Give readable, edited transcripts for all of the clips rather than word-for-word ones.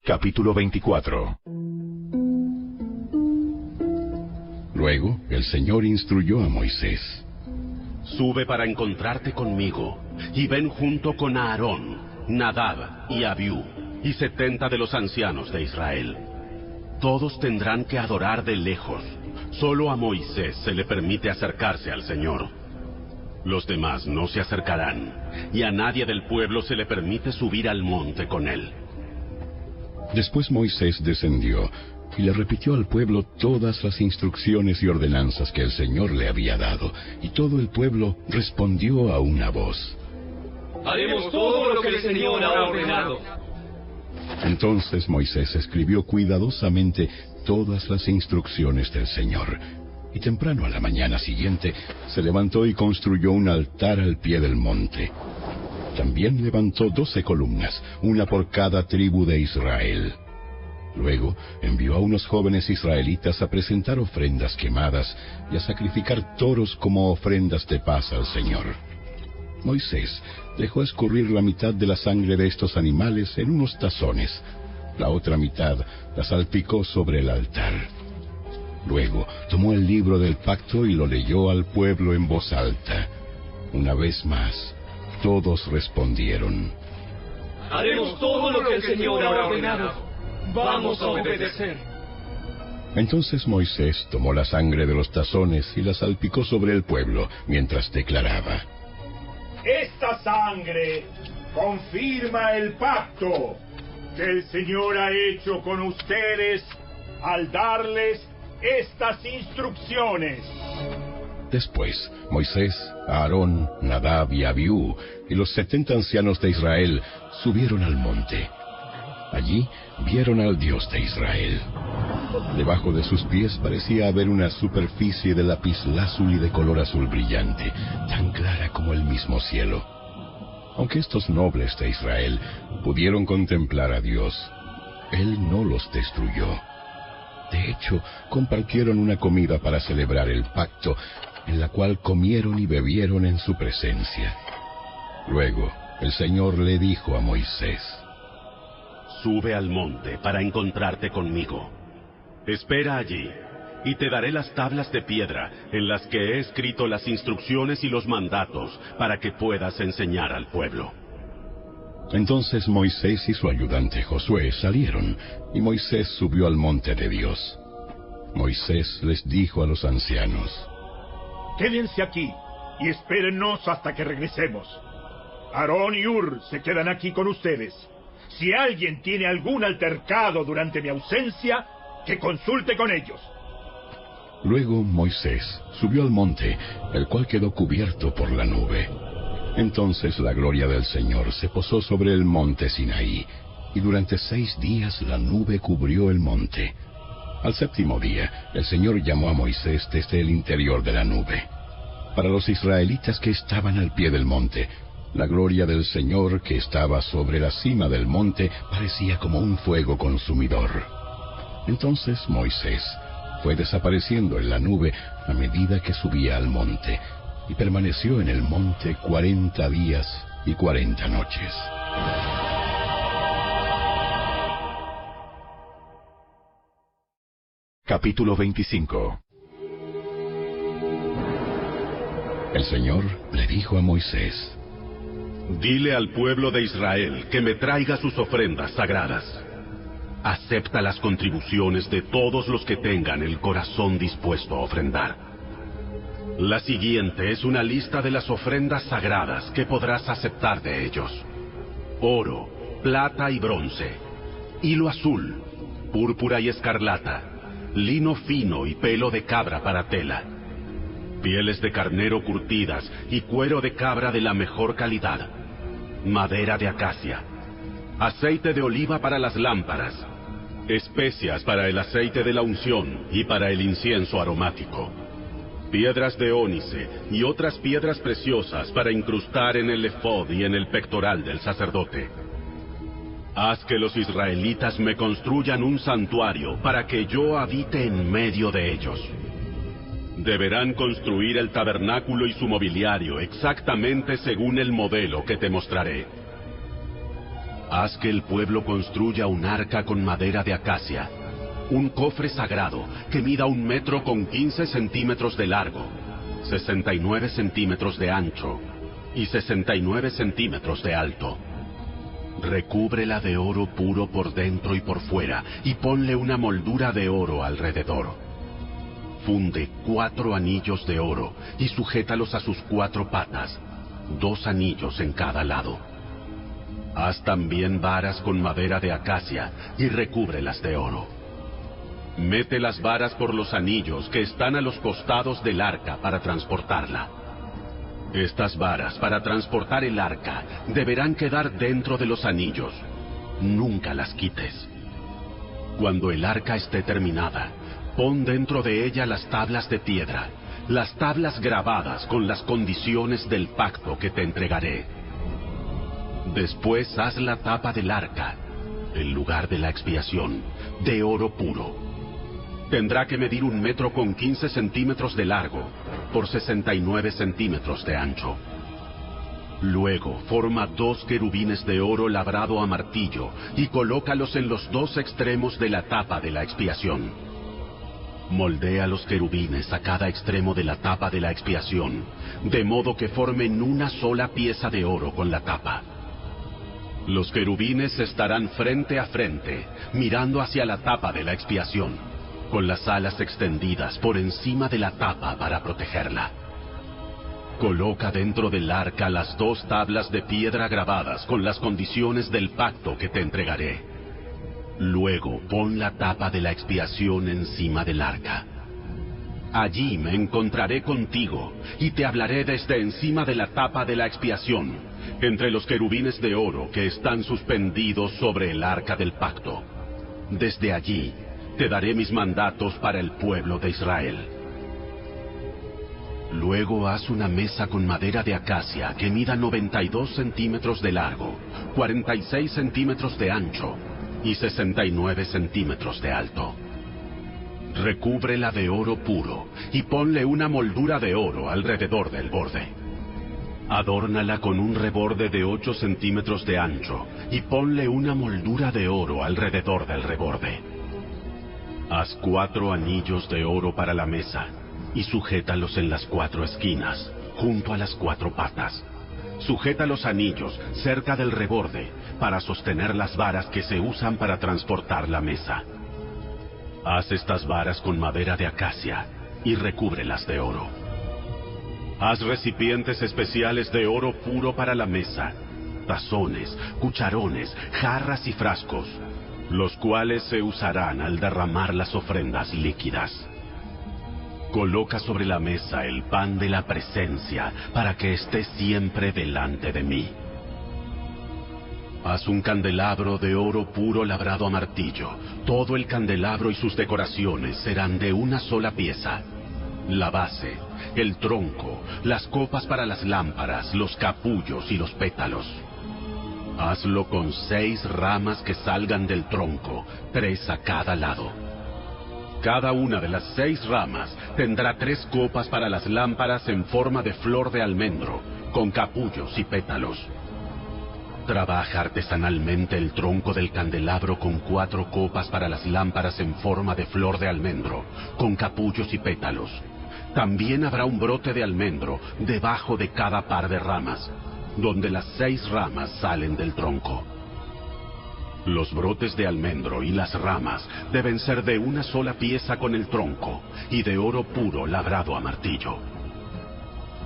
Capítulo 24. Luego el Señor instruyó a Moisés: Sube para encontrarte conmigo, y ven junto con Aarón, Nadab y Abiú, y 70 de los ancianos de Israel. Todos tendrán que adorar de lejos. Solo a Moisés se le permite acercarse al Señor. Los demás no se acercarán, y a nadie del pueblo se le permite subir al monte con él. Después Moisés descendió y le repitió al pueblo todas las instrucciones y ordenanzas que el Señor le había dado, y todo el pueblo respondió a una voz: Haremos todo lo que el Señor ha ordenado. Entonces Moisés escribió cuidadosamente todas las instrucciones del Señor, y temprano a la mañana siguiente se levantó y construyó un altar al pie del monte. También levantó 12 columnas, una por cada tribu de Israel. Luego envió a unos jóvenes israelitas a presentar ofrendas quemadas y a sacrificar toros como ofrendas de paz al Señor. Moisés dejó escurrir la mitad de la sangre de estos animales en unos tazones. La otra mitad la salpicó sobre el altar. Luego tomó el libro del pacto y lo leyó al pueblo en voz alta. Una vez más, todos respondieron: Haremos todo lo que el Señor ha ordenado. Vamos a obedecer. Entonces Moisés tomó la sangre de los tazones y la salpicó sobre el pueblo, mientras declaraba: Esta sangre confirma el pacto que el Señor ha hecho con ustedes al darles estas instrucciones. Después, Moisés, Aarón, Nadab y Abiú y los 70 ancianos de Israel subieron al monte. Allí vieron al Dios de Israel. Debajo de sus pies parecía haber una superficie de lapislázuli de color azul brillante, tan clara como el mismo cielo. Aunque estos nobles de Israel pudieron contemplar a Dios, Él no los destruyó. De hecho, compartieron una comida para celebrar el pacto, en la cual comieron y bebieron en su presencia. Luego, el Señor le dijo a Moisés: Sube al monte para encontrarte conmigo. Espera allí, y te daré las tablas de piedra en las que he escrito las instrucciones y los mandatos para que puedas enseñar al pueblo. Entonces Moisés y su ayudante Josué salieron, y Moisés subió al monte de Dios. Moisés les dijo a los ancianos: Quédense aquí y espérennos hasta que regresemos. Aarón y Hur se quedan aquí con ustedes. Si alguien tiene algún altercado durante mi ausencia, que consulte con ellos. Luego Moisés subió al monte, el cual quedó cubierto por la nube. Entonces la gloria del Señor se posó sobre el monte Sinaí, y durante 6 días la nube cubrió el monte. Al 7º día, el Señor llamó a Moisés desde el interior de la nube. Para los israelitas que estaban al pie del monte, la gloria del Señor que estaba sobre la cima del monte parecía como un fuego consumidor. Entonces Moisés fue desapareciendo en la nube a medida que subía al monte, y permaneció en el monte 40 días y 40 noches. Capítulo 25. El Señor le dijo a Moisés: Dile al pueblo de Israel que me traiga sus ofrendas sagradas. Acepta las contribuciones de todos los que tengan el corazón dispuesto a ofrendar. La siguiente es una lista de las ofrendas sagradas que podrás aceptar de ellos: oro, plata y bronce, hilo azul, púrpura y escarlata, lino fino y pelo de cabra para tela, pieles de carnero curtidas y cuero de cabra de la mejor calidad, madera de acacia, aceite de oliva para las lámparas, especias para el aceite de la unción y para el incienso aromático, piedras de ónice y otras piedras preciosas para incrustar en el efod y en el pectoral del sacerdote. Haz que los israelitas me construyan un santuario para que yo habite en medio de ellos. Deberán construir el tabernáculo y su mobiliario exactamente según el modelo que te mostraré. Haz que el pueblo construya un arca con madera de acacia, un cofre sagrado que mida 1 metro con 15 centímetros de largo, 69 centímetros de ancho y 69 centímetros de alto. Recúbrela de oro puro por dentro y por fuera, y ponle una moldura de oro alrededor. Funde 4 anillos de oro y sujétalos a sus 4 patas, 2 anillos en cada lado. Haz también varas con madera de acacia y recúbrelas de oro. Mete las varas por los anillos que están a los costados del arca para transportarla. Estas varas para transportar el arca deberán quedar dentro de los anillos. Nunca las quites. Cuando el arca esté terminada, pon dentro de ella las tablas de piedra, las tablas grabadas con las condiciones del pacto que te entregaré. Después haz la tapa del arca, el lugar de la expiación, de oro puro. Tendrá que medir 1 metro con 15 centímetros de largo por 69 centímetros de ancho. Luego forma 2 querubines de oro labrado a martillo y colócalos en los 2 extremos de la tapa de la expiación. Moldea los querubines a cada extremo de la tapa de la expiación, de modo que formen una sola pieza de oro con la tapa. Los querubines estarán frente a frente, mirando hacia la tapa de la expiación, con las alas extendidas por encima de la tapa para protegerla. Coloca dentro del arca las 2 tablas de piedra grabadas con las condiciones del pacto que te entregaré. Luego pon la tapa de la expiación encima del arca. Allí me encontraré contigo y te hablaré desde encima de la tapa de la expiación, entre los querubines de oro que están suspendidos sobre el arca del pacto. Desde allí te daré mis mandatos para el pueblo de Israel. Luego haz una mesa con madera de acacia que mida 92 centímetros de largo, 46 centímetros de ancho y 69 centímetros de alto. Recúbrela de oro puro y ponle una moldura de oro alrededor del borde. Adórnala con un reborde de 8 centímetros de ancho y ponle una moldura de oro alrededor del reborde. Haz 4 anillos de oro para la mesa y sujétalos en las 4 esquinas, junto a las 4 patas. Sujeta los anillos cerca del reborde para sostener las varas que se usan para transportar la mesa. Haz estas varas con madera de acacia y recúbrelas de oro. Haz recipientes especiales de oro puro para la mesa, tazones, cucharones, jarras y frascos, los cuales se usarán al derramar las ofrendas líquidas. Coloca sobre la mesa el pan de la presencia para que esté siempre delante de mí. Haz un candelabro de oro puro labrado a martillo. Todo el candelabro y sus decoraciones serán de una sola pieza. La base, el tronco, las copas para las lámparas, los capullos y los pétalos. Hazlo con 6 ramas que salgan del tronco, 3 a cada lado. Cada una de las 6 ramas tendrá 3 copas para las lámparas en forma de flor de almendro, con capullos y pétalos. Trabaja artesanalmente el tronco del candelabro con 4 copas para las lámparas en forma de flor de almendro, con capullos y pétalos. También habrá un brote de almendro debajo de cada par de ramas, donde las 6 ramas salen del tronco. Los brotes de almendro y las ramas deben ser de una sola pieza con el tronco y de oro puro labrado a martillo.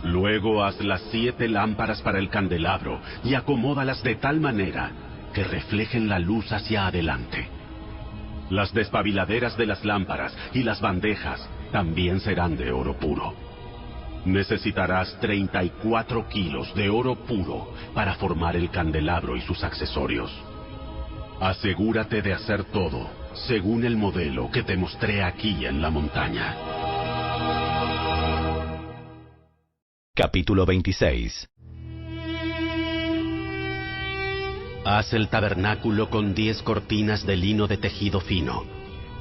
Luego haz las 7 lámparas para el candelabro y acomódalas de tal manera que reflejen la luz hacia adelante. Las despabiladeras de las lámparas y las bandejas también serán de oro puro. Necesitarás 34 kilos de oro puro para formar el candelabro y sus accesorios. Asegúrate de hacer todo según el modelo que te mostré aquí en la montaña. Capítulo 26. Haz el tabernáculo con 10 cortinas de lino de tejido fino.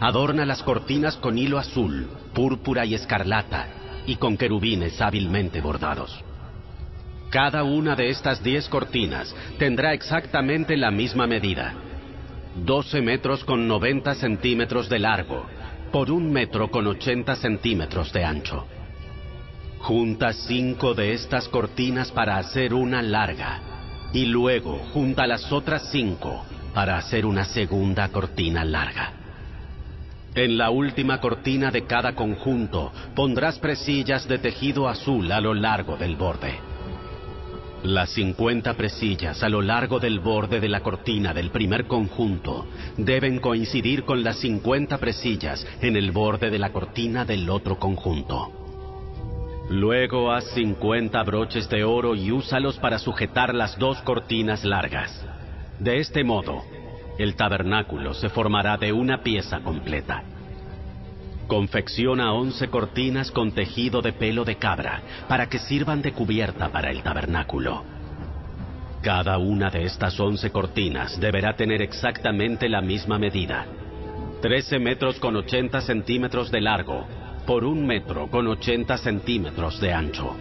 Adorna las cortinas con hilo azul, púrpura y escarlata, y con querubines hábilmente bordados. Cada una de estas 10 cortinas tendrá exactamente la misma medida: 12 metros con 90 centímetros de largo por 1 metro con 80 centímetros de ancho. Junta 5 de estas cortinas para hacer una larga, y luego junta las otras 5 para hacer una segunda cortina larga. En la última cortina de cada conjunto pondrás presillas de tejido azul a lo largo del borde. Las 50 presillas a lo largo del borde de la cortina del primer conjunto deben coincidir con las 50 presillas en el borde de la cortina del otro conjunto. Luego haz 50 broches de oro y úsalos para sujetar las 2 cortinas largas. De este modo, el tabernáculo se formará de una pieza completa. Confecciona 11 cortinas con tejido de pelo de cabra para que sirvan de cubierta para el tabernáculo. Cada una de estas 11 cortinas deberá tener exactamente la misma medida: 13 metros con 80 centímetros de largo por 1 metro con 80 centímetros de ancho.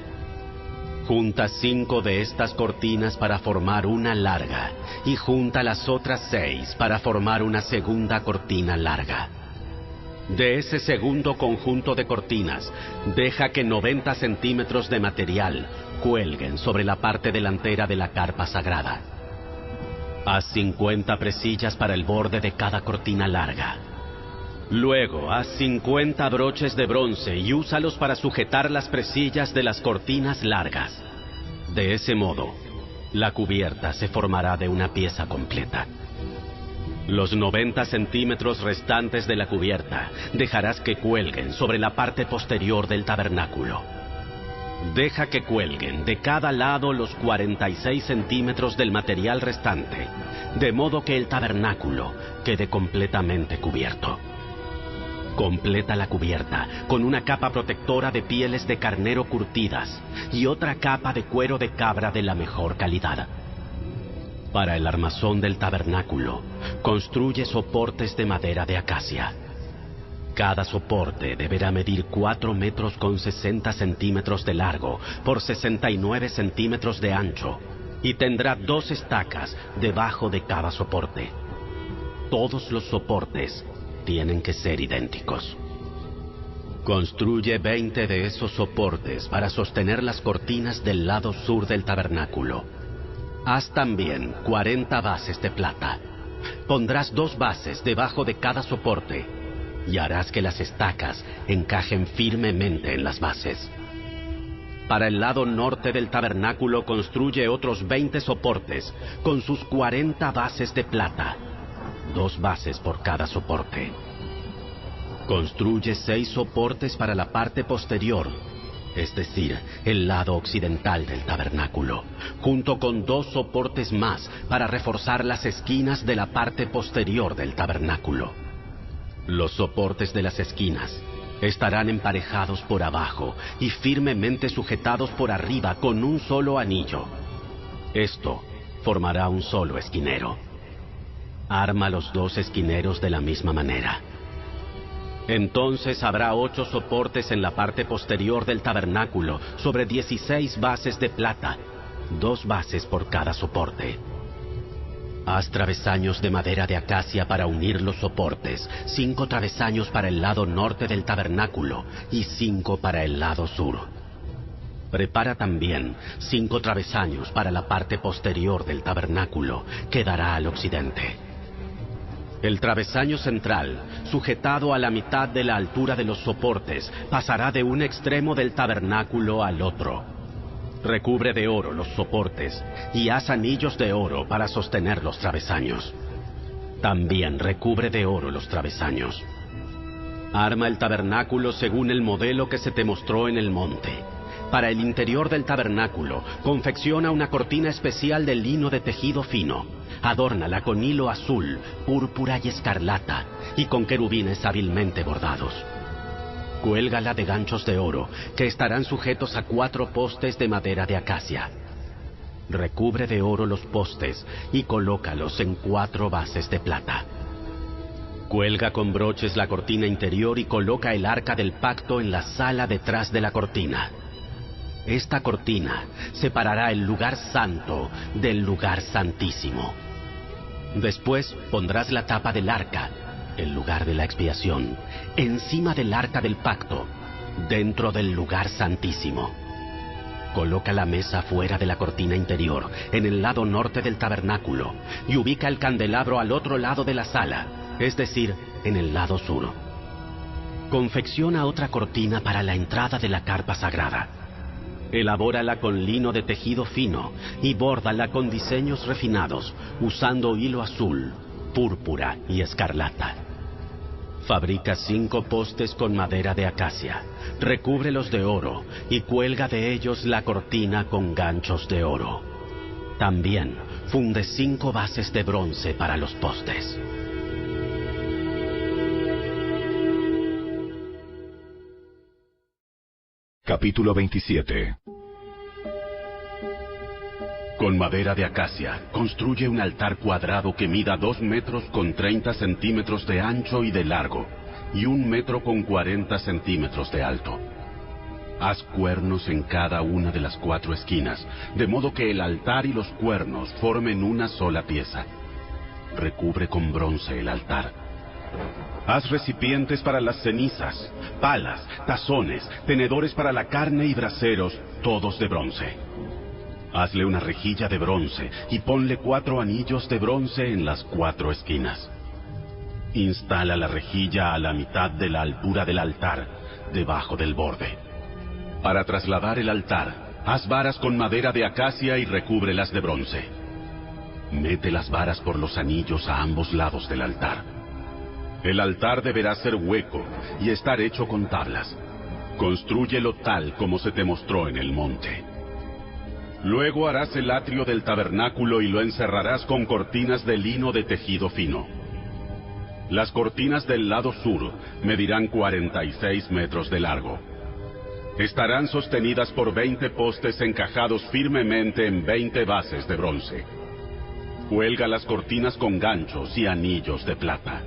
Junta 5 de estas cortinas para formar una larga y junta las otras 6 para formar una segunda cortina larga. De ese segundo conjunto de cortinas, deja que 90 centímetros de material cuelguen sobre la parte delantera de la carpa sagrada. Haz 50 presillas para el borde de cada cortina larga. Luego, haz 50 broches de bronce y úsalos para sujetar las presillas de las cortinas largas. De ese modo, la cubierta se formará de una pieza completa. Los 90 centímetros restantes de la cubierta dejarás que cuelguen sobre la parte posterior del tabernáculo. Deja que cuelguen de cada lado los 46 centímetros del material restante, de modo que el tabernáculo quede completamente cubierto. Completa la cubierta con una capa protectora de pieles de carnero curtidas y otra capa de cuero de cabra de la mejor calidad. Para el armazón del tabernáculo, construye soportes de madera de acacia. Cada soporte deberá medir 4 metros con 60 centímetros de largo por 69 centímetros de ancho y tendrá 2 estacas debajo de cada soporte. Todos los soportes tienen que ser idénticos. Construye 20 de esos soportes para sostener las cortinas del lado sur del tabernáculo. Haz también 40 bases de plata. Pondrás 2 bases debajo de cada soporte y harás que las estacas encajen firmemente en las bases. Para el lado norte del tabernáculo construye otros 20 soportes con sus 40 bases de plata, 2 bases por cada soporte. Construye 6 soportes para la parte posterior, es decir, el lado occidental del tabernáculo, junto con 2 soportes más para reforzar las esquinas de la parte posterior del tabernáculo. Los soportes de las esquinas estarán emparejados por abajo y firmemente sujetados por arriba con un solo anillo. Esto formará un solo esquinero. Arma los 2 esquineros de la misma manera. Entonces habrá 8 soportes en la parte posterior del tabernáculo sobre 16 bases de plata, 2 bases por cada soporte. Haz travesaños de madera de acacia para unir los soportes, 5 travesaños para el lado norte del tabernáculo y 5 para el lado sur. Prepara también 5 travesaños para la parte posterior del tabernáculo, que dará al occidente. El travesaño central, sujetado a la mitad de la altura de los soportes, pasará de un extremo del tabernáculo al otro. Recubre de oro los soportes y haz anillos de oro para sostener los travesaños. También recubre de oro los travesaños. Arma el tabernáculo según el modelo que se te mostró en el monte. Para el interior del tabernáculo, confecciona una cortina especial de lino de tejido fino. Adórnala con hilo azul, púrpura y escarlata, y con querubines hábilmente bordados. Cuélgala de ganchos de oro, que estarán sujetos a 4 postes de madera de acacia. Recubre de oro los postes y colócalos en 4 bases de plata. Cuelga con broches la cortina interior y coloca el arca del pacto en la sala detrás de la cortina. esta cortina separará el lugar santo del lugar santísimo. Después pondrás la tapa del arca, el lugar de la expiación, encima del arca del pacto, dentro del lugar santísimo. Coloca la mesa fuera de la cortina interior, en el lado norte del tabernáculo, y ubica el candelabro al otro lado de la sala, es decir, en el lado sur. Confecciona otra cortina para la entrada de la carpa sagrada. Elabórala con lino de tejido fino y bórdala con diseños refinados, usando hilo azul, púrpura y escarlata. Fabrica 5 postes con madera de acacia, recúbrelos de oro y cuelga de ellos la cortina con ganchos de oro. También funde 5 bases de bronce para los postes. Capítulo 27. Con madera de acacia, construye un altar cuadrado que mida 2 metros con 30 centímetros de ancho y de largo, y 1 metro con 40 centímetros de alto. Haz cuernos en cada una de las 4 esquinas, de modo que el altar y los cuernos formen una sola pieza. Recubre con bronce el altar. Haz recipientes para las cenizas, palas, tazones, tenedores para la carne y braseros, todos de bronce. Hazle una rejilla de bronce y ponle 4 anillos de bronce en las 4 esquinas. Instala la rejilla a la mitad de la altura del altar, debajo del borde. Para trasladar el altar, haz varas con madera de acacia y recúbrelas de bronce. Mete las varas por los anillos a ambos lados del altar. El altar deberá ser hueco y estar hecho con tablas. Constrúyelo tal como se te mostró en el monte. Luego harás el atrio del tabernáculo y lo encerrarás con cortinas de lino de tejido fino. Las cortinas del lado sur medirán 46 metros de largo. Estarán sostenidas por 20 postes encajados firmemente en 20 bases de bronce. Cuelga las cortinas con ganchos y anillos de plata.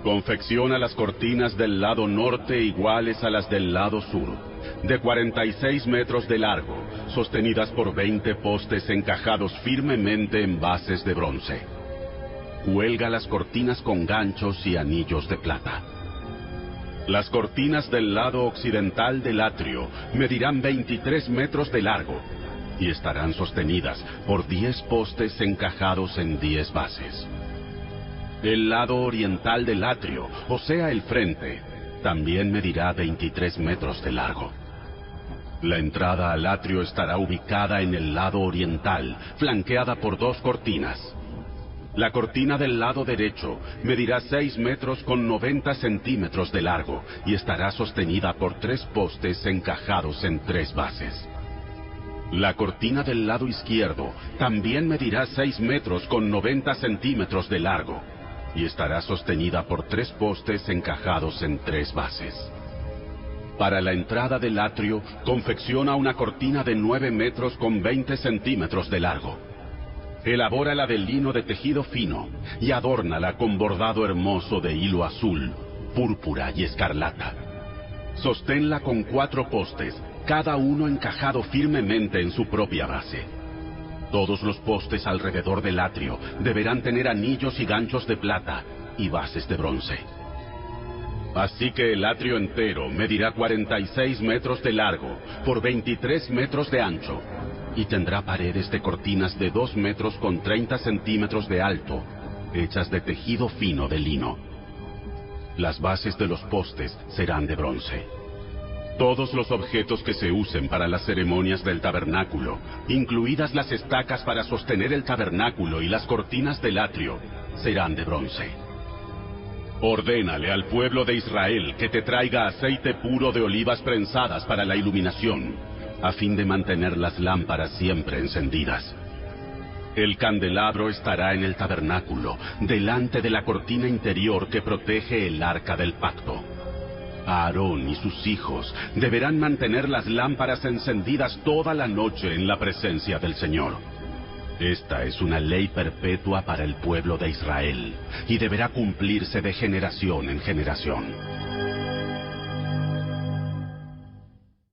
Confecciona las cortinas del lado norte iguales a las del lado sur, de 46 metros de largo, sostenidas por 20 postes encajados firmemente en bases de bronce. Cuelga las cortinas con ganchos y anillos de plata. Las cortinas del lado occidental del atrio medirán 23 metros de largo y estarán sostenidas por 10 postes encajados en 10 bases. El lado oriental del atrio, o sea el frente, también medirá 23 metros de largo. La entrada al atrio estará ubicada en el lado oriental, flanqueada por 2 cortinas. La cortina del lado derecho medirá 6 metros con 90 centímetros de largo y estará sostenida por 3 postes encajados en 3 bases. La cortina del lado izquierdo también medirá 6 metros con 90 centímetros de largo y estará sostenida por 3 postes encajados en 3 bases. Para la entrada del atrio, confecciona una cortina de 9 metros con 20 centímetros de largo. Elabórala de lino de tejido fino y adórnala con bordado hermoso de hilo azul, púrpura y escarlata. Sosténla con 4 postes, cada uno encajado firmemente en su propia base. Todos los postes alrededor del atrio deberán tener anillos y ganchos de plata y bases de bronce. Así que el atrio entero medirá 46 metros de largo por 23 metros de ancho y tendrá paredes de cortinas de 2 metros con 30 centímetros de alto, hechas de tejido fino de lino. Las bases de los postes serán de bronce. Todos los objetos que se usen para las ceremonias del tabernáculo, incluidas las estacas para sostener el tabernáculo y las cortinas del atrio, serán de bronce. Ordénale al pueblo de Israel que te traiga aceite puro de olivas prensadas para la iluminación, a fin de mantener las lámparas siempre encendidas. El candelabro estará en el tabernáculo, delante de la cortina interior que protege el arca del pacto. Aarón y sus hijos deberán mantener las lámparas encendidas toda la noche en la presencia del Señor. Esta es una ley perpetua para el pueblo de Israel y deberá cumplirse de generación en generación.